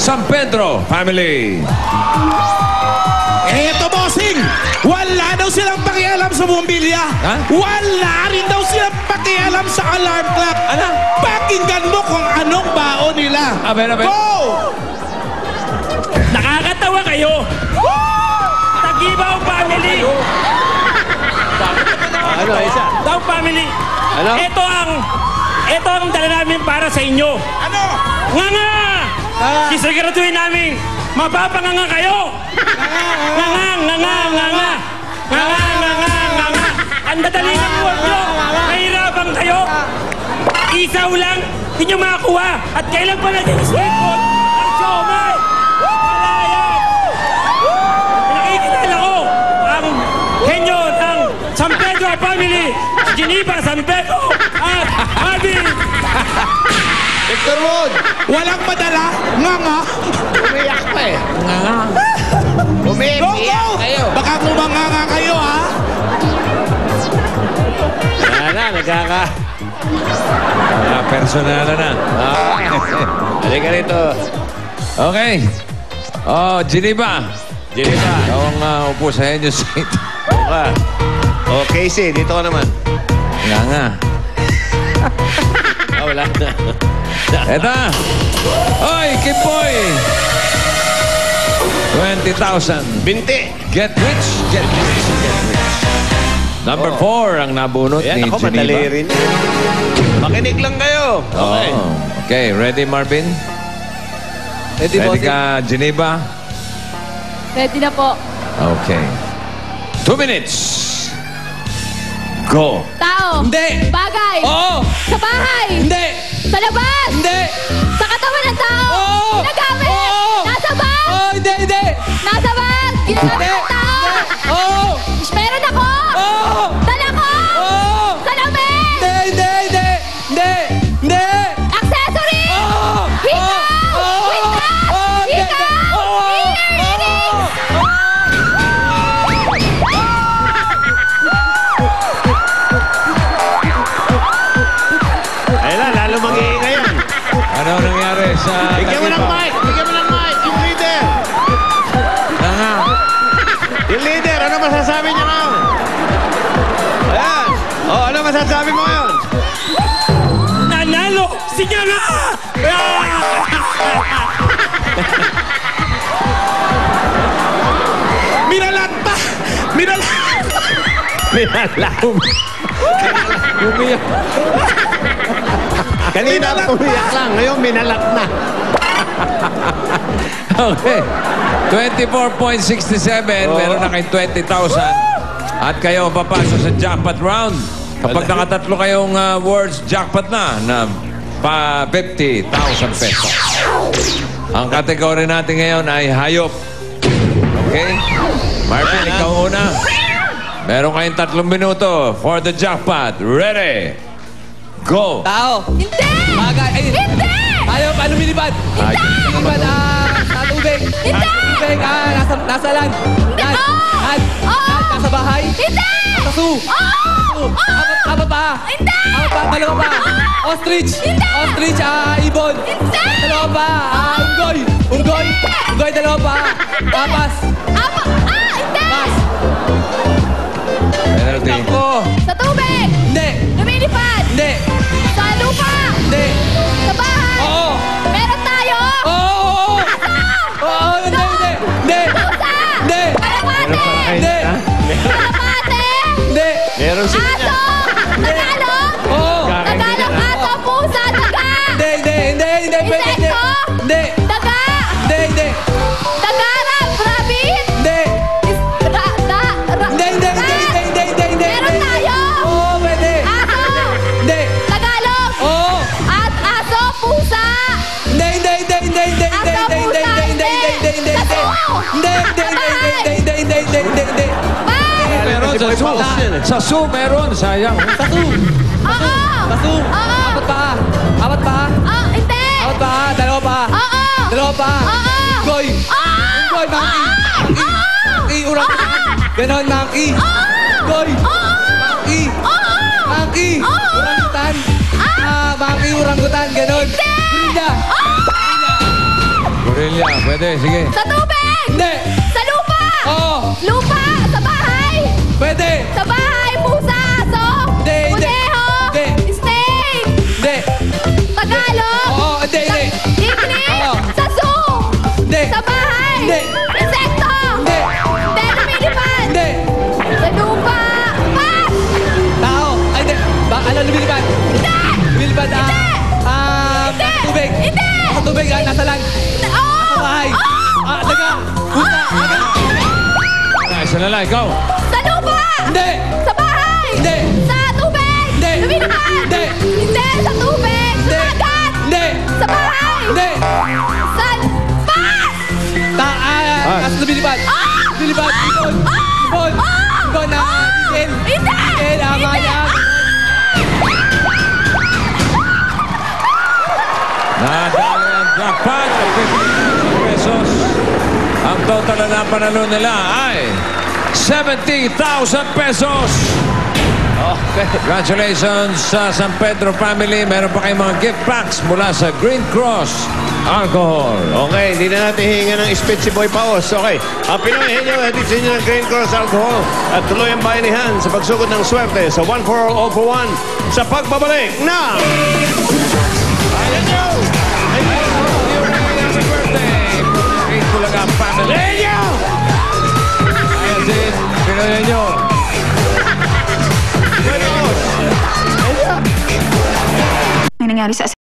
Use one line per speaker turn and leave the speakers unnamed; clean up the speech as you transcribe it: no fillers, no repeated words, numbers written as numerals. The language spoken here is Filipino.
San Pedro family.
Eto, bossing! Wala daw silang pakialam sa bumbilya.
Ha?
Wala rin daw silang pakialam sa alarm clock.
Ano?
Pakinggan mo kung anong baon nila.
Aben.
Go!
Nakakatawa kayo! Tagibaw family!
Ano, isa?
Daw family!
Ano?
Ito ang dala namin para sa inyo.
Ano?
Nga! Sisiguraduhin namin, mapapanganga kayo! Nga! Ang dadali ng buwan nyo, mahirapan kayo! Isaw lang, hindi nyo makakuha. At kailan pa natin isipon ang siomay? Wala yan! Nakikilala ko ang henyo ng San Pedro family, Geneva, San Pedro, at Harvey!
Victor Wood!
Walang madala? Nga.
Umiyak pa eh.
Go,
Umiyak
go!
kayo.
Baka kumanganga kayo, ha?
Personal na. Halika rito. Okay. Oh, Geneva. Ikaw ang upo sa henyo seat.
Oh, Casey, dito ka naman.
Nga.
Wala na.
Eto. Oy, Kipoy. 20,000.
Binti.
Get rich. Number 4 ang nabunot
Ayan,
ni
ako,
Geneva.
madali rin. Makinig lang kayo. Okay.
Okay, ready, Marvin?
Ready,
Ready ka, Geneva?
Ready na po.
Okay. 2 minutes. Go.
Tao.
Hindi.
Bagay.
Oo.
Sa bahay.
Hindi.
Sa labas.
Hindi.
Sa katawan ng tao.
Oo.
Ginagamit.
Oo.
Nasa bag.
Oh, hindi.
Nasa bag. Ginagamit ng tao.
Oo.
Meron ako.
Oo.
Dala ko.
Oo.
Salamin.
Hindi.
Accessory.
Oo.
Hikaw.
Oo.
Witness.
Oo.
Hikaw.
Oo.
Earrings.
Ayun na, lalo mag-iingay yan.
Ano nangyari sa...
Bigyan mo ng mic. Yung leader.
Nga.
Yung leader, ano masasabi niya ngayon? Ayan. Oh, ano masasabi mo ngayon?
Nanalo si Nyanga!
Minalat pa.
Umiyak.
Kanina umiyak lang, ngayon minalat na.
Okay. 24.67. Meron na kayong 20,000. At kayo papasok sa jackpot round. Kapag nakatatlo kayong words, jackpot na pa 50,000 pesos. Ang kategory natin ngayon ay hayop. Okay? Marvin, ikaw una. Meron kayong 3 minuto for the jackpot. Ready? Go!
Tao.
Hindi.
Bagay. Ay,
Hindi.
ayaw, ano minibad? Minibad, sa tubig.
Hindi.
Tubig, nasa land.
Hindi.
Land.
Oo.
Land.
Oo.
Nasa bahay.
Hindi.
Nasa zoo.
Oo.
Apat pa.
Hindi.
Apat pa, dalawa pa. Ostrich.
Hindi.
Ostrich, ibon.
Hindi.
Dalawa pa. Unggoy. Unggoy, dalawa pa. Papas.
Hindi.
Pas.
Penalty.
Ako.
Sa tubig.
Hindi.
Lumilipad.
Hindi.
Sa lupa.
Hindi.
Sa bahay.
Oo.
Meron tayo.
Oo. Oo, hindi.
Pusa.
Hindi.
Kalapate.
Hindi.
Kalapate.
Hindi.
Meron sila.
Aso. Tagalog.
Oo.
Tagalog, aso, pusa, daga.
Hindi. Pwede.
Insekto.
Hindi.
Daga.
Hindi.
Dagarap. Rabbit.
Hindi. Hindi.
Meron tayo.
Oo, pwede.
Aso.
Hindi.
Tagalog.
Oo.
At aso, pusa.
Hindi.
Meron sa zoo. Sa zoo meron. Sayang.
Oo.
Baso.
Oo.
Apat pa.
Hindi.
Apat pa. Dalawa pa.
Oo.
Dalawa pa.
Oo.
Unggoy.
Oo.
Unggoy, monkey. Monkey, orangutan. Ganon, monkey. Unggoy. Monkey. Monkey. Orangutan. Monkey, orangutan. Ganon. Gorilla.
Gorilla, pwede, sige.
Sa tubig!
Hindi.
Sa lupa!
Oo.
Lupa! Sa bahay!
Pwede.
Sa bahay! Pusa! Aso!
Hindi, hindi.
Kuneho!
Hindi.
Snake!
Hindi.
Tagalog!
Oo, hindi, hindi.
Ikli!
Oo.
Sa zoo!
Hindi.
Sa bahay!
Hindi.
Insekto!
Hindi.
Hindi, lumilipad!
Hindi.
Sa lupa! Pas!
Tao. Ay, hindi. Ano, lumilipad?
Hindi!
Lumilipad,
Hindi.
Nasa tubig.
Hindi!
Nasa tubig, nasa land.
Oo!
Sa bahay.
Oo!
Daga. Pusa. Daga.
Isa na lang, ikaw.
Sa lupa!
Hindi.
Sa bahay!
Hindi.
Sa tubig!
Hindi.
Lumilipad!
Hindi.
Hindi! Sa tubig! Sa
Hindi.
dagat!
Hindi.
Sa bahay!
Hindi.
Sa... Pas!
Nasa lumilipad. Lumilipad. Ibon. Ibon. Ibon na diesel.
Hindi!
Diesel, maya.
Nadali ang jackpot ng 50,000 pesos. Ang total na napanalo nila ay 70,000 pesos.
Okay.
Congratulations sa San Pedro family. Meron pa kayong mga gift packs mula sa Green Cross Alcohol.
Okay, hindi na natin hihinga ng speech si Boy Paos. Okay. Ang Pinoy Henyo, hatid sa inyo ng Green Cross Alcohol at tuloy ang bayanihan sa pagsugod ng swerte sa One for All for One sa pagbabalik na... Ayan nyo!
Happy birthday! Green Culaga family.
Henyo!
Ayan din, Pinoy nyo.
Boy Paos!
May nangyari sa